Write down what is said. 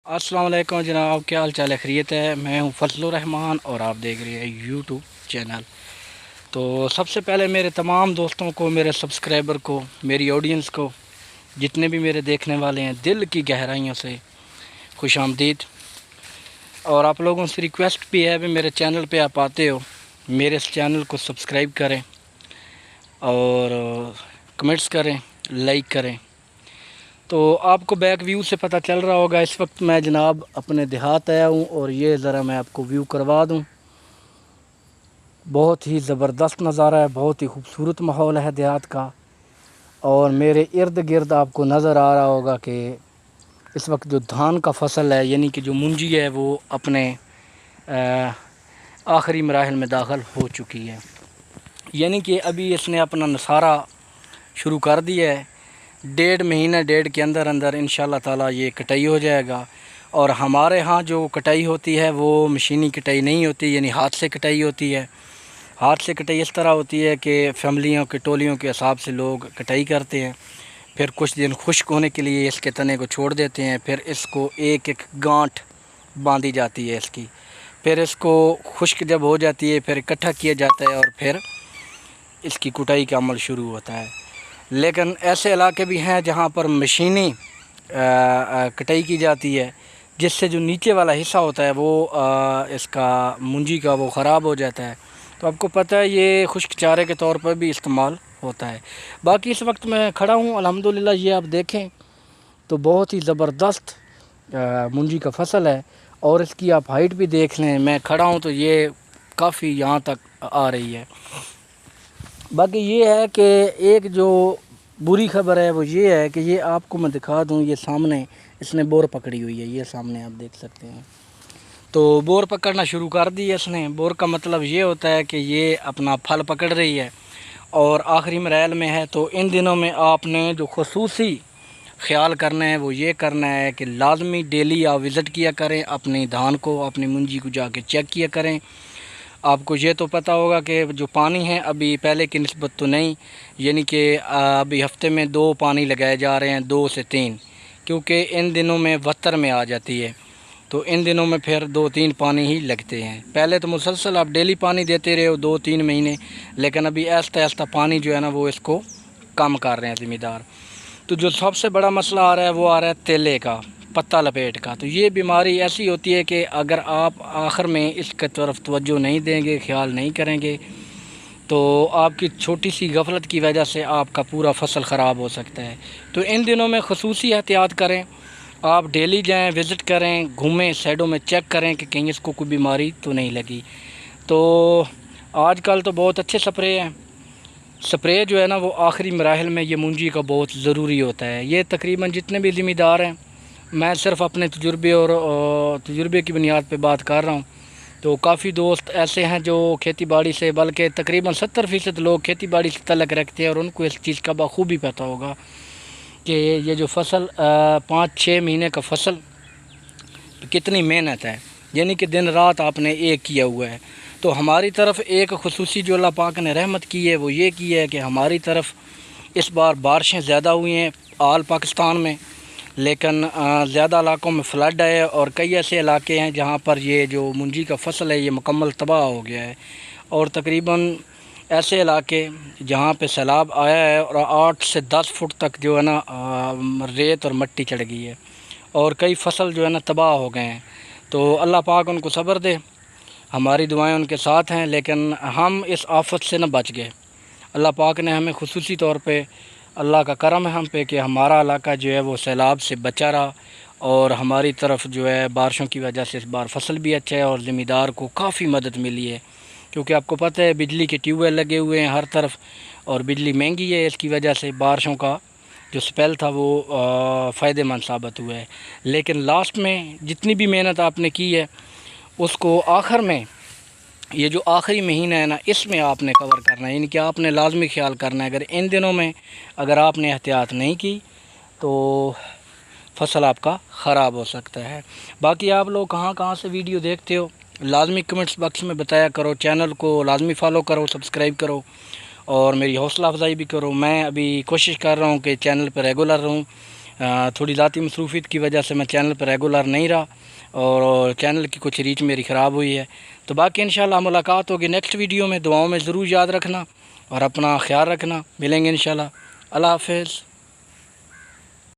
अस्सलाम वालेकुम जनाब, क्या हाल चाल है? खैरियत है? मैं हूं फजलुर रहमान और आप देख रहे हैं यूट्यूब चैनल। तो सबसे पहले मेरे तमाम दोस्तों को, मेरे सब्सक्राइबर को, मेरी ऑडियंस को, जितने भी मेरे देखने वाले हैं, दिल की गहराइयों से खुश आमदीद। और आप लोगों से रिक्वेस्ट भी है, भी मेरे चैनल पे आप आते हो, मेरे इस चैनल को सब्सक्राइब करें और कमेंट्स करें, लाइक करें। तो आपको बैक व्यू से पता चल रहा होगा, इस वक्त मैं जनाब अपने देहात आया हूँ और ये ज़रा मैं आपको व्यू करवा दूँ। बहुत ही ज़बरदस्त नज़ारा है, बहुत ही खूबसूरत माहौल है देहात का। और मेरे इर्द गिर्द आपको नज़र आ रहा होगा कि इस वक्त जो धान का फसल है, यानी कि जो मुंजी है, वो अपने आखिरी मराहल में दाखिल हो चुकी है। यानी कि अभी इसने अपना नसारा शुरू कर दिया है। डेढ़ के अंदर अंदर इंशाल्लाह ताला ये कटाई हो जाएगा। और हमारे यहाँ जो कटाई होती है वो मशीनी कटाई नहीं होती, यानी हाथ से कटाई होती है। हाथ से कटाई इस तरह होती है कि फैमिलियों के, टोलियों के हिसाब से लोग कटाई करते हैं, फिर कुछ दिन खुश्क होने के लिए इसके तने को छोड़ देते हैं, फिर इसको एक एक गांठ बांधी जाती है इसकी, फिर इसको खुश्क जब हो जाती है फिर इकट्ठा किया जाता है और फिर इसकी कुटाई का अमल शुरू होता है। लेकिन ऐसे इलाके भी हैं जहाँ पर मशीनी कटाई की जाती है, जिससे जो नीचे वाला हिस्सा होता है वो इसका मुंजी का वो ख़राब हो जाता है। तो आपको पता है ये खुश्क चारे के तौर पर भी इस्तेमाल होता है। बाकी इस वक्त मैं खड़ा हूँ अल्हम्दुलिल्लाह, ये आप देखें तो बहुत ही ज़बरदस्त मुंजी का फसल है। और इसकी आप हाइट भी देख लें, मैं खड़ा हूँ तो ये काफ़ी यहाँ तक आ रही है। बाकी ये है कि एक जो बुरी खबर है वो ये है कि ये आपको मैं दिखा दूँ, ये सामने इसने बोर पकड़ी हुई है, ये सामने आप देख सकते हैं। तो बोर पकड़ना शुरू कर दी है इसने। बोर का मतलब ये होता है कि ये अपना फल पकड़ रही है और आखिरी मराहल में है। तो इन दिनों में आपने जो खुसूसी ख्याल करना है वो ये करना है कि लाजमी डेली आप विज़िट किया करें अपनी धान को, अपनी मुंजी को जाके चेक किया करें। आपको ये तो पता होगा कि जो पानी है अभी पहले की निस्बत तो नहीं, यानी कि अभी हफ्ते में 2 पानी लगाए जा रहे हैं, 2 से 3, क्योंकि इन दिनों में वतर में आ जाती है। तो इन दिनों में फिर 2-3 पानी ही लगते हैं। पहले तो मुसलसल आप डेली पानी देते रहे हो 2-3 महीने, लेकिन अभी आहिस्ता आहिस्ता पानी जो है ना वो इसको कम कर रहे हैं ज़मींदार। तो जो सबसे बड़ा मसला आ रहा है वो आ रहा है तेले का, पत्ता लपेट का। तो ये बीमारी ऐसी होती है कि अगर आप आखिर में इसके तरफ तवज्जो नहीं देंगे, ख्याल नहीं करेंगे, तो आपकी छोटी सी गफलत की वजह से आपका पूरा फसल ख़राब हो सकता है। तो इन दिनों में ख़ुसूसी एहतियात करें, आप डेली जाएं, विज़िट करें, घूमें, साइडों में चेक करें कि कहीं इसको कोई बीमारी तो नहीं लगी। तो आजकल तो बहुत अच्छे स्प्रे हैं। स्प्रे जो है ना वो आखिरी मराहल में ये मुंजी का बहुत ज़रूरी होता है। ये तकरीबन जितने भी ज़मींदार हैं, मैं सिर्फ़ अपने तजुर्बे और तजुर्बे की बुनियाद पे बात कर रहा हूँ। तो काफ़ी दोस्त ऐसे हैं जो खेती बाड़ी से, बल्कि तकरीबन 70% लोग खेती बाड़ी से तल्लक़ रखते हैं और उनको इस चीज़ का बखूबी पता होगा कि ये जो फसल 5-6 महीने का फसल कितनी मेहनत है, यानी कि दिन रात आपने एक किया हुआ है। तो हमारी तरफ एक खुसूसी जो अल्लाह पाक ने रहमत की है वो ये की है कि हमारी तरफ इस बार बारिशें ज़्यादा हुई हैं आल पाकिस्तान में, लेकिन ज़्यादा इलाकों में फ्लड है और कई ऐसे इलाके हैं जहाँ पर ये जो मुंजी का फसल है ये मुकम्मल तबाह हो गया है। और तकरीबन ऐसे इलाके जहाँ पे सैलाब आया है और 8 से 10 फुट तक जो है ना रेत और मिट्टी चढ़ गई है और कई फसल जो है ना तबाह हो गए हैं। तो अल्लाह पाक उनको सब्र दे, हमारी दुआएं उनके साथ हैं। लेकिन हम इस आफत से न बच गए। अल्लाह पाक ने हमें खुसूसी तौर पे, अल्लाह का करम है हम पे कि हमारा इलाका जो है वो सैलाब से बचा रहा और हमारी तरफ जो है बारिशों की वजह से इस बार फसल भी अच्छा है और ज़मींदार को काफ़ी मदद मिली है। क्योंकि आपको पता है बिजली के ट्यूबवेल लगे हुए हैं हर तरफ और बिजली महंगी है, इसकी वजह से बारिशों का जो स्पेल था वो फ़ायदेमंद साबित हुआ है। लेकिन लास्ट में जितनी भी मेहनत आपने की है उसको आखिर में, ये जो आखिरी महीना है ना, इसमें आपने कवर करना है, यानी कि आपने लाजमी ख्याल करना है। अगर इन दिनों में अगर आपने एहतियात नहीं की तो फसल आपका ख़राब हो सकता है। बाकी आप लोग कहाँ कहाँ से वीडियो देखते हो लाजमी कमेंट्स बॉक्स में बताया करो। चैनल को लाजमी फ़ॉलो करो, सब्सक्राइब करो और मेरी हौसला अफजाई भी करो। मैं अभी कोशिश कर रहा हूँ कि चैनल पर रेगुलर रहूँ, تھوڑی ذاتی مصروفیت کی وجہ سے میں چینل پر ریگولر نہیں رہا اور چینل کی کچھ ریچ میری خراب ہوئی ہے. تو باقی انشاءاللہ ملاقات ہوگی نیکسٹ ویڈیو میں. دعاؤں میں ضرور یاد رکھنا اور اپنا خیال رکھنا. ملیں گے انشاءاللہ. اللہ حافظ.